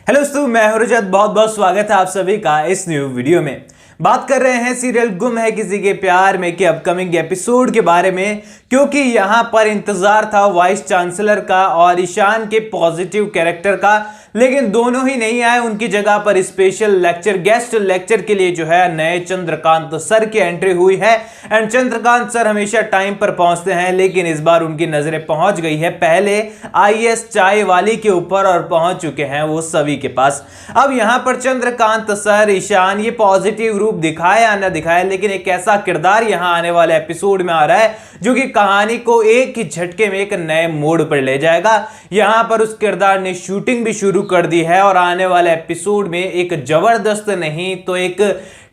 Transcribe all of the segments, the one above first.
Hello दोस्तों, मैं हूं रजत। बहुत बहुत स्वागत है आप सभी का इस न्यू वीडियो में। बात कर रहे हैं सीरियल गुम है किसी के प्यार में के अपकमिंग एपिसोड के बारे में, क्योंकि यहां पर इंतजार था वाइस चांसलर का और ईशान के पॉजिटिव कैरेक्टर का, लेकिन दोनों ही नहीं आए। उनकी जगह पर स्पेशल लेक्चर गेस्ट लेक्चर के लिए जो है नए चंद्रकांत सर की एंट्री हुई है। एंड चंद्रकांत सर हमेशा टाइम पर पहुंचते हैं, लेकिन इस बार उनकी नजरें पहुंच गई है पहले आईएएस चाय वाली के ऊपर और पहुंच चुके हैं वो सभी के पास। अब यहां पर चंद्रकांत सर ईशान ये पॉजिटिव रूप दिखाए या ना दिखाए, लेकिन एक ऐसा किरदार यहां आने वाले एपिसोड में आ रहा है जो कि कहानी को एक ही झटके में एक नए मोड़ पर ले जाएगा। यहां पर उस किरदार ने शूटिंग भी शुरू कर दी है और आने वाले एपिसोड में एक जबरदस्त नहीं तो एक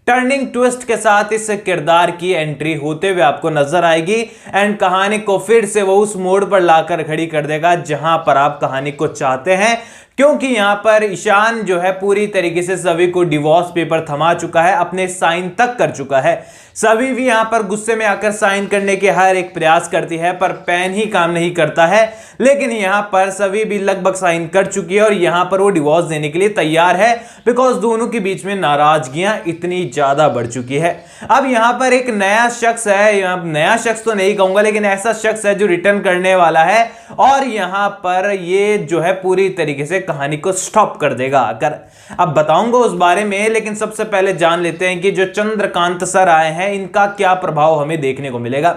टर्निंग ट्विस्ट के साथ इस किरदार की एंट्री होते हुए आपको नजर आएगी। एंड कहानी को फिर से वो उस मोड़ पर लाकर खड़ी कर देगा जहां पर आप कहानी को चाहते हैं, क्योंकि यहां पर ईशान जो है पूरी तरीके से सभी को डिवोर्स पेपर थमा चुका है, अपने साइन तक कर चुका है। सभी भी यहां पर गुस्से में आकर साइन करने के हर एक प्रयास करती है, पर पेन ही काम नहीं करता है। लेकिन यहां पर सभी भी लगभग साइन कर चुकी है और यहां पर वो डिवोर्स देने के लिए तैयार है, बिकॉज दोनों के बीच में नाराजगियां इतनी ज्यादा बढ़ चुकी है। अब यहां पर एक नया शख्स है, नया शख्स तो नहीं कहूंगा, लेकिन ऐसा शख्स है जो रिटर्न करने वाला है और यहां पर ये जो है पूरी तरीके से कहानी को स्टॉप कर देगा आकर। अब बताऊंगा उस बारे में, लेकिन सबसे पहले जान लेते हैं कि जो चंद्रकांत सर आए हैं इनका क्या प्रभाव हमें देखने को मिलेगा।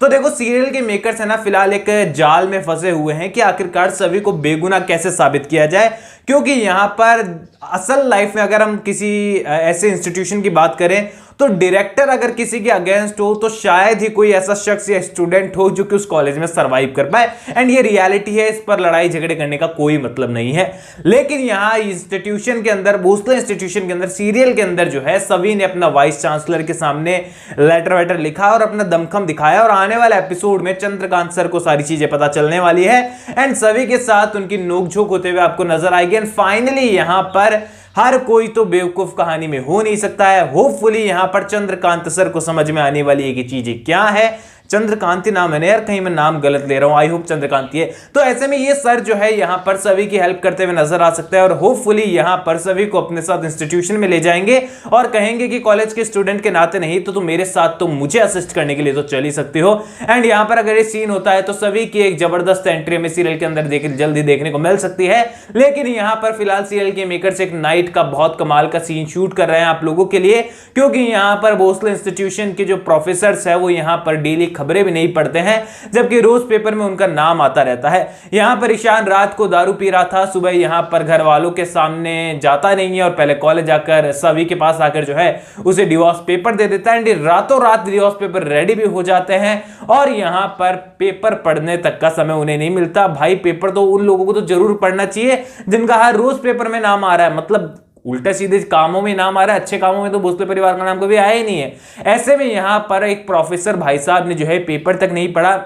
तो देखो, सीरियल के मेकर्स है ना फिलहाल एक जाल में फंसे हुए हैं कि आखिरकार सभी को बेगुनाह कैसे साबित किया जाए, क्योंकि यहां पर असल लाइफ में अगर हम किसी ऐसे इंस्टीट्यूशन की बात करें तो डायरेक्टर अगर किसी के अगेंस्ट हो तो शायद ही कोई ऐसा शख्स या स्टूडेंट हो जो कि उस कॉलेज में सरवाइव कर पाए। एंड ये रियलिटी है, इस पर लड़ाई झगड़े करने का कोई मतलब नहीं है। लेकिन यहां इंस्टीट्यूशन के अंदर, भोसले इंस्टीट्यूशन के अंदर, सीरियल के अंदर जो है सभी ने अपना वाइस चांसलर के सामने लेटर वेटर लिखा और अपना दमखम दिखाया और आने वाले एपिसोड में चंद्रकांत सर को सारी चीजें पता चलने वाली है एंड सभी के साथ उनकी नोकझोंक होते हुए आपको नजर आएगी। एंड फाइनली यहां पर हर कोई तो बेवकूफ कहानी में हो नहीं सकता है। होपफुली यहां पर चंद्रकांत सर को समझ में आने वाली है कि चीजें क्या है। चंद्रकांति नाम है ना यार, कहीं मैं नाम गलत ले रहा हूं, आई होप चंद्रकांति है। तो ऐसे में ये सर जो है यहां पर सभी की हेल्प करते हुए नजर आ सकता है और होपफुली यहां पर सभी को अपने साथ इंस्टीट्यूशन में ले जाएंगे और कहेंगे कि कॉलेज के स्टूडेंट के नाते नहीं तो तुम मेरे साथ तो मुझे असिस्ट करने के लिए तो चल ही सकती हो। एंड यहां पर अगर ये सीन होता है तो सभी की एक जबरदस्त एंट्री में सीरियल के अंदर जल्दी देखने को मिल सकती है। लेकिन यहां पर फिलहाल सीरियल के मेकर्स एक नाइट का बहुत कमाल का सीन शूट कर रहे हैं आप लोगों के लिए, क्योंकि यहां पर भोसले इंस्टीट्यूशन के जो प्रोफेसर है वो यहां पर डेली खबरें भी नहीं पढ़ते हैं, जबकि रोज पेपर में उनका नाम आता रहता है। यहां पर ईशान रात को दारू पी रहा था, सुबह यहां पर घर वालों के सामने जाता नहीं है और पहले कॉलेज जाकर सभी के पास आकर जो है उसे डिवोर्स पेपर दे देता है। रातों रात डिवोर्स पेपर रेडी भी हो जाते हैं और यहां पर पेपर पढ़ने तक का समय उन्हें नहीं मिलता। भाई पेपर तो उन लोगों को तो जरूर पढ़ना चाहिए जिनका हर रोज पेपर में नाम आ रहा है, मतलब उल्टा सीधे कामों में नाम आ रहा है, अच्छे कामों में तो भोसले परिवार का नाम कभी आया ही नहीं है। ऐसे में यहां पर एक प्रोफेसर भाई साहब ने जो है पेपर तक नहीं पढ़ा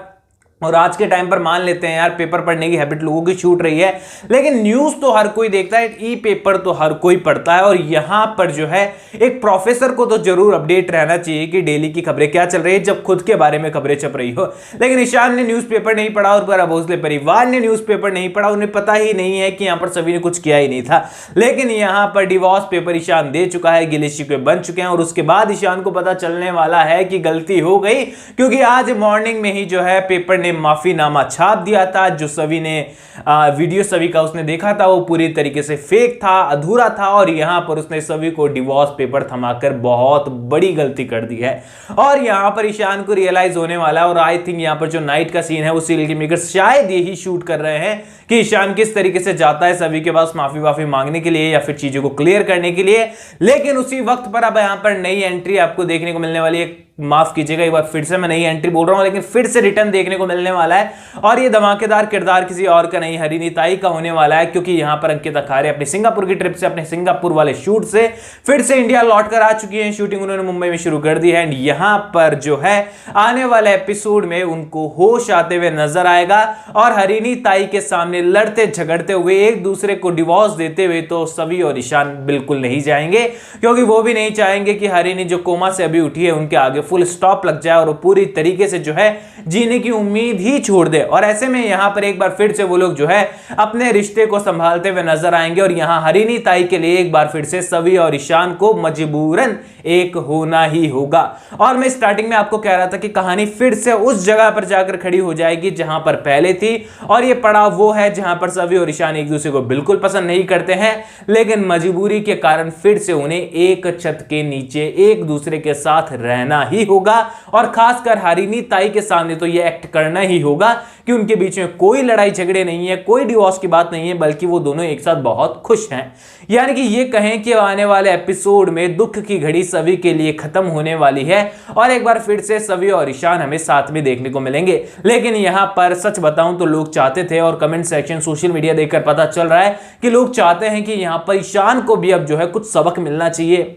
और आज के टाइम पर मान लेते हैं यार पेपर पढ़ने की हैबिट लोगों की छूट रही है, लेकिन न्यूज तो हर कोई देखता है, ई पेपर तो हर कोई पढ़ता है। और यहां पर जो है एक प्रोफेसर को तो जरूर अपडेट रहना चाहिए कि डेली की खबरें क्या चल रही है जब खुद के बारे में खबरें छप रही हो। लेकिन ईशान ने न्यूज़पेपर नहीं पढ़ा और पूरा भोसले परिवार ने न्यूज़पेपर नहीं पढ़ा, उन्हें पता ही नहीं है कि यहां पर सभी ने कुछ किया ही नहीं था। लेकिन यहां पर डिवोर्स पेपर ईशान दे चुका है, गिले शिकवे बन चुके हैं और उसके बाद ईशान को पता चलने वाला है कि गलती हो गई, क्योंकि आज मॉर्निंग में ही जो है पेपर ने माफीनामा छाप दिया था। जो सभी ने वीडियो सभी का उसने देखा था वो पूरी तरीके से फेक था, अधूरा था और यहां पर उसने सभी को डिवोर्स पेपर थमाकर बहुत बड़ी गलती कर दी है। और यहां पर ईशान को रियलाइज होने वाला है और आई थिंक यहां पर जो नाइट का सीन है वो सीरियल के मेकर्स शायद यही शूट कर रहे हैं कि ईशान किस तरीके से जाता है सभी के पास माफी मांगने के लिए या फिर चीजों को क्लियर करने के लिए। लेकिन उसी वक्त पर अब यहां पर नई एंट्री आपको देखने को मिलने वाली है। माफ कीजिएगा एक बार फिर से मैं नई एंट्री बोल रहा हूं, लेकिन फिर से रिटर्न देखने को मिलने वाला है और ये धमाकेदार किरदार किसी और का नहीं हरिनी ताई का होने वाला है, क्योंकि यहां पर अंकिता खारे अपने सिंगापुर की ट्रिप से, अपने सिंगापुर वाले शूट से फिर से इंडिया लौटकर आ चुकी हैं। शूटिंग उन्होंने मुंबई में शुरू कर दी है एंड यहां पर जो है आने वाले एपिसोड में उनको होश आते हुए नजर आएगा और हरिनी ताई के सामने लड़ते झगड़ते हुए एक दूसरे को डिवोर्स देते हुए तो सभी और ईशान बिल्कुल नहीं जाएंगे, क्योंकि वो भी नहीं चाहेंगे कि हरिनी जो कोमा से अभी उठी है उनके आगे फुल स्टॉप लग जाए और वो पूरी तरीके से जो है जीने की उम्मीद ही छोड़ दे। और ऐसे में यहां पर एक बार फिर से वो लोग जो है अपने रिश्ते को संभालते हुए नजर आएंगे और यहां हरिणी ताई के लिए एक बार फिर से सवी और ईशान को मजबूरन एक होना ही होगा। और मैं स्टार्टिंग में आपको कह रहा था कि कहानी फिर से उस जगह पर जाकर खड़ी हो जाएगी जहां पर पहले थी, और ये पड़ाव वो है जहां पर सवी और ईशान एक दूसरे को बिल्कुल पसंद नहीं करते हैं, लेकिन मजबूरी के कारण फिर से उन्हें एक छत के नीचे एक दूसरे के साथ रहना ही होगा। और खासकर हरिणी ताई के सामने तो यह एक्ट करना ही होगा कि उनके बीच में कोई लड़ाई झगड़े नहीं है, कोई डिवोर्स की बात नहीं है, बल्कि वो दोनों एक साथ बहुत खुश हैं। यानी कि ये कहें कि आने वाले एपिसोड में दुख की घड़ी सभी के लिए खत्म होने वाली है और एक बार फिर से सभी और ईशान हमें साथ में देखने को मिलेंगे। लेकिन यहां पर सच बताऊं तो लोग चाहते थे, और कमेंट सेक्शन सोशल मीडिया देखकर पता चल रहा है कि लोग चाहते हैं कि यहां पर ईशान को भी अब जो है कुछ सबक मिलना चाहिए,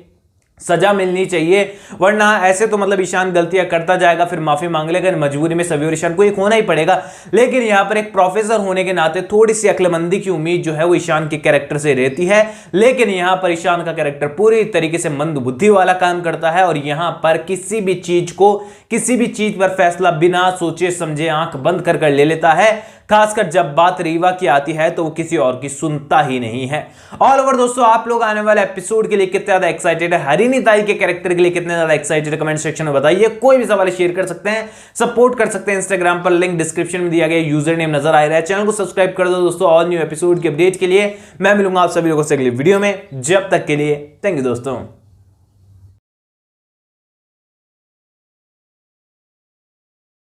सजा मिलनी चाहिए, वरना ऐसे तो मतलब ईशान गलतियां करता जाएगा, फिर माफी मांग लेगा, मजबूरी में सभी और ईशान को एक होना ही पड़ेगा। लेकिन यहां पर एक प्रोफेसर होने के नाते थोड़ी सी अक्लमंदी की उम्मीद जो है वो ईशान के कैरेक्टर से रहती है। लेकिन यहां पर ईशान का कैरेक्टर पूरी तरीके से मंद बुद्धि वाला काम करता है और यहां पर किसी भी चीज पर फैसला बिना सोचे समझे आंख बंद कर ले लेता है। खासकर जब बात रीवा की आती है तो वो किसी और की सुनता ही नहीं है। ऑल ओवर दोस्तों, आप लोग आने वाले एपिसोड के लिए कितने ज्यादा एक्साइटेड है, हरिणी ताई के कैरेक्टर के लिए कितने ज्यादा एक्साइटेड है, कमेंट सेक्शन में बताइए। कोई भी सवाल शेयर कर सकते हैं, सपोर्ट कर सकते हैं इंस्टाग्राम पर, लिंक डिस्क्रिप्शन में दिया गया यूजर नेम नजर आ रहा है। चैनल को सब्सक्राइब कर दो दोस्तों। और न्यू एपिसोड के अपडेट के लिए मैं मिलूंगा आप सभी लोगों से अगली वीडियो में। जब तक के लिए थैंक यू दोस्तों।